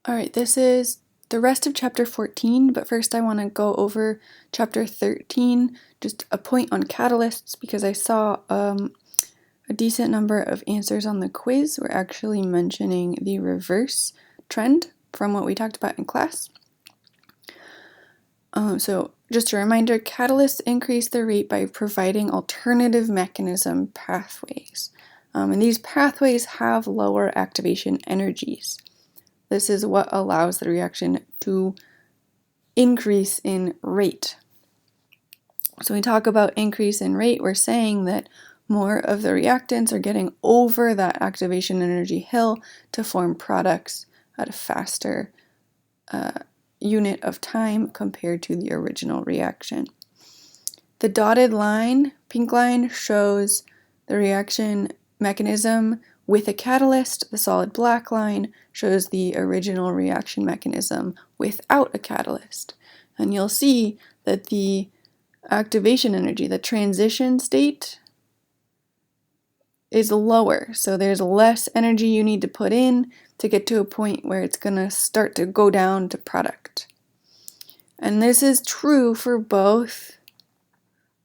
All right, this is the rest of chapter 14, but first I want to go over chapter 13, just a point on catalysts, because I saw a decent number of answers on the quiz were actually mentioning the reverse trend from what we talked about in class. So just a reminder, catalysts increase their rate by providing alternative mechanism pathways. And these pathways have lower activation energies. This is what allows the reaction to increase in rate. So when we talk about increase in rate, we're saying that more of the reactants are getting over that activation energy hill to form products at a faster unit of time compared to the original reaction. The dotted line, pink line, shows the reaction mechanism with a catalyst. The solid black line shows the original reaction mechanism without a catalyst. And you'll see that the activation energy, the transition state, is lower. So there's less energy you need to put in to get to a point where it's going to start to go down to product. And this is true for both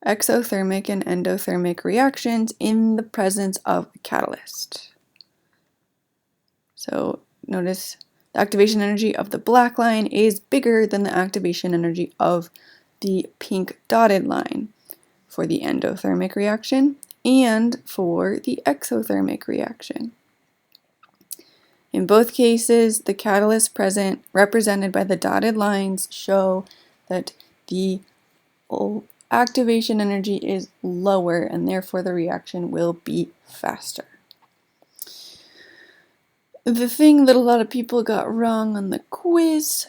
exothermic and endothermic reactions in the presence of a catalyst. So notice the activation energy of the black line is bigger than the activation energy of the pink dotted line for the endothermic reaction and for the exothermic reaction. In both cases, the catalysts present, represented by the dotted lines, show that the activation energy is lower and therefore the reaction will be faster. The thing that a lot of people got wrong on the quiz,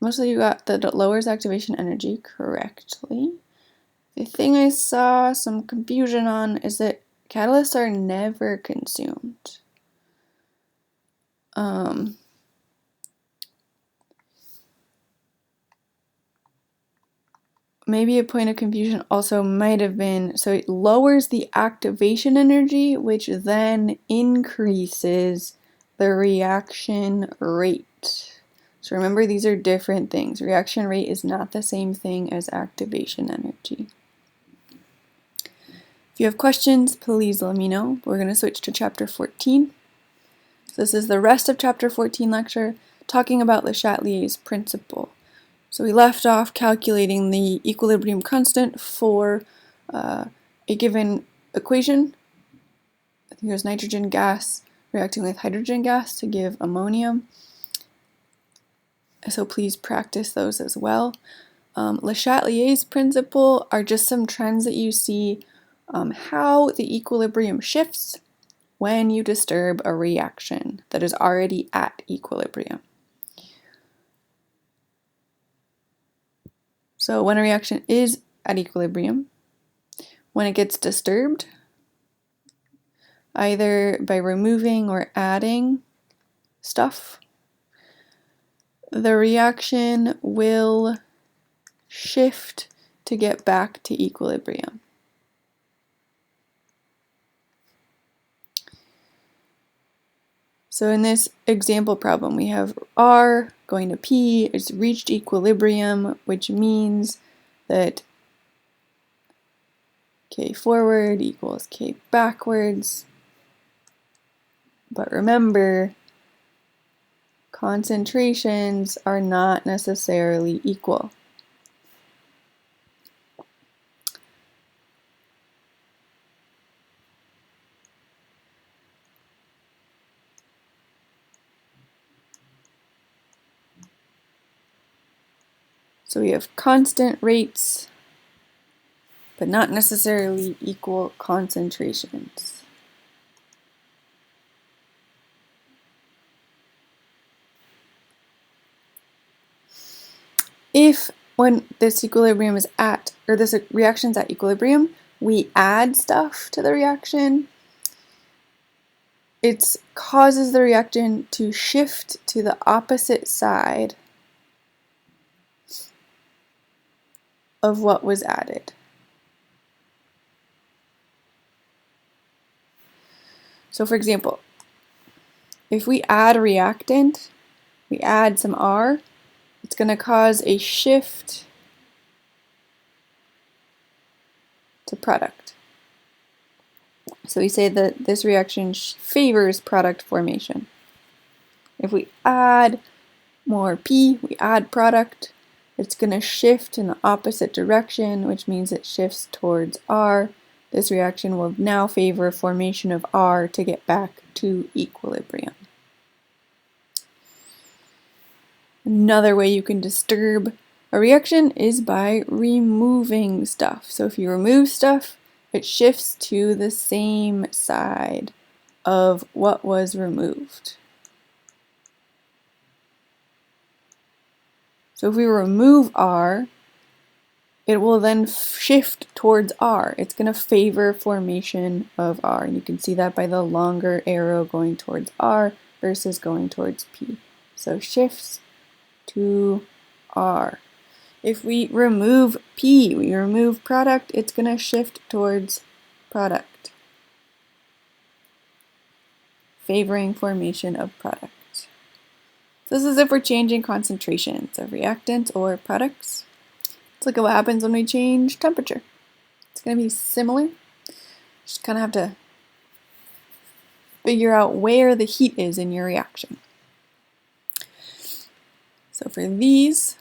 mostly you got that it lowers activation energy correctly. The thing I saw some confusion on is that catalysts are never consumed. Maybe a point of confusion also might have been, so it lowers the activation energy, which then increases the reaction rate. So remember, these are different things. Reaction rate is not the same thing as activation energy. If you have questions, please let me know. We're going to switch to chapter 14. So this is the rest of chapter 14 lecture, talking about Le Chatelier's principle. So we left off calculating the equilibrium constant for a given equation. I think it was nitrogen gas reacting with hydrogen gas to give ammonium. So please practice those as well. Le Chatelier's principle are just some trends that you see how the equilibrium shifts when you disturb a reaction that is already at equilibrium. So when a reaction is at equilibrium, when it gets disturbed, either by removing or adding stuff, the reaction will shift to get back to equilibrium. So in this example problem, we have R going to P, it's reached equilibrium, which means that K forward equals K backwards. But remember, concentrations are not necessarily equal. So we have constant rates, but not necessarily equal concentrations. If when this equilibrium is at, or this reaction's at equilibrium, we add stuff to the reaction, it causes the reaction to shift to the opposite side of what was added. So for example, If we add a reactant, we add some R, it's going to cause a shift to product. So we say that this reaction favors product formation. If we add more P, we add product, it's going to shift in the opposite direction, which means it shifts towards R. This reaction will now favor formation of R to get back to equilibrium. Another way you can disturb a reaction is by removing stuff. So if you remove stuff, it shifts to the same side of what was removed. So if we remove R, it will then shift towards R. It's going to favor formation of R. And you can see that by the longer arrow going towards R versus going towards P. So shifts to R. If we remove P, we remove product, it's going to shift towards product, favoring formation of product. This is if we're changing concentrations of reactants or products. Let's look at what happens when we change temperature. It's going to be similar. Just kind of have to figure out where the heat is in your reaction. So for these,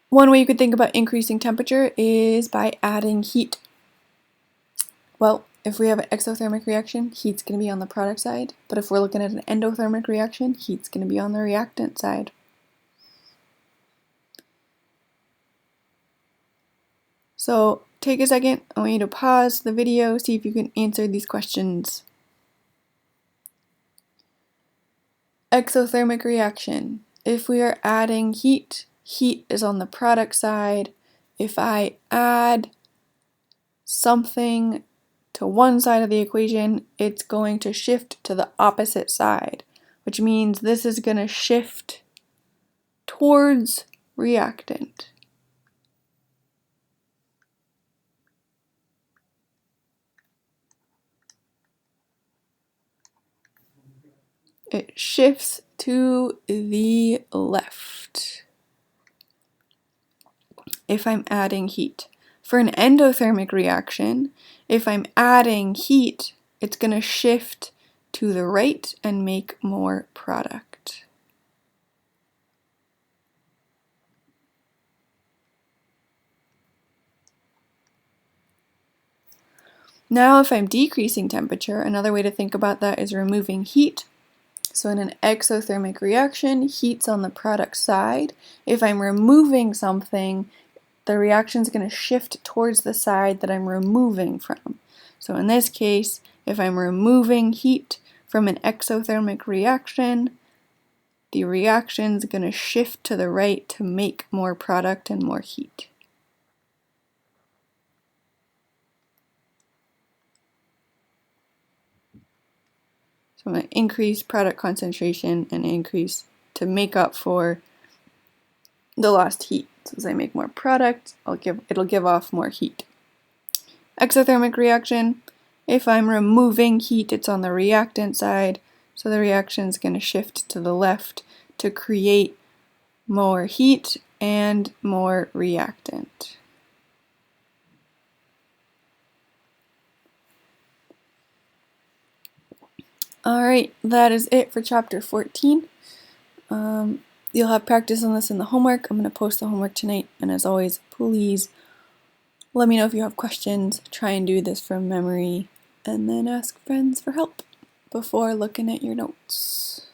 one way you could think about increasing temperature is by adding heat. Well, if we have an exothermic reaction, heat's going to be on the product side. But if we're looking at an endothermic reaction, heat's going to be on the reactant side. So take a second, I want you to pause the video, see if you can answer these questions. Exothermic reaction. If we are adding heat, heat is on the product side. If I add something to one side of the equation, it's going to shift to the opposite side, which means this is going to shift towards reactant. It shifts to the left if I'm adding heat. For an endothermic reaction, if I'm adding heat, it's going to shift to the right and make more product. Now if I'm decreasing temperature, another way to think about that is removing heat. So in an exothermic reaction, heat's on the product side. If I'm removing something, the reaction is going to shift towards the side that I'm removing from. So in this case, if I'm removing heat from an exothermic reaction, the reaction is going to shift to the right to make more product and more heat. So I'm going to increase product concentration and increase to make up for the lost heat. So as I make more product, it'll give off more heat. Exothermic reaction, if I'm removing heat, it's on the reactant side, so the reaction is going to shift to the left to create more heat and more reactant. Alright, that is it for chapter 14. You'll have practice on this in the homework. I'm going to post the homework tonight, and as always, please let me know if you have questions. Try and do this from memory, and then ask friends for help before looking at your notes.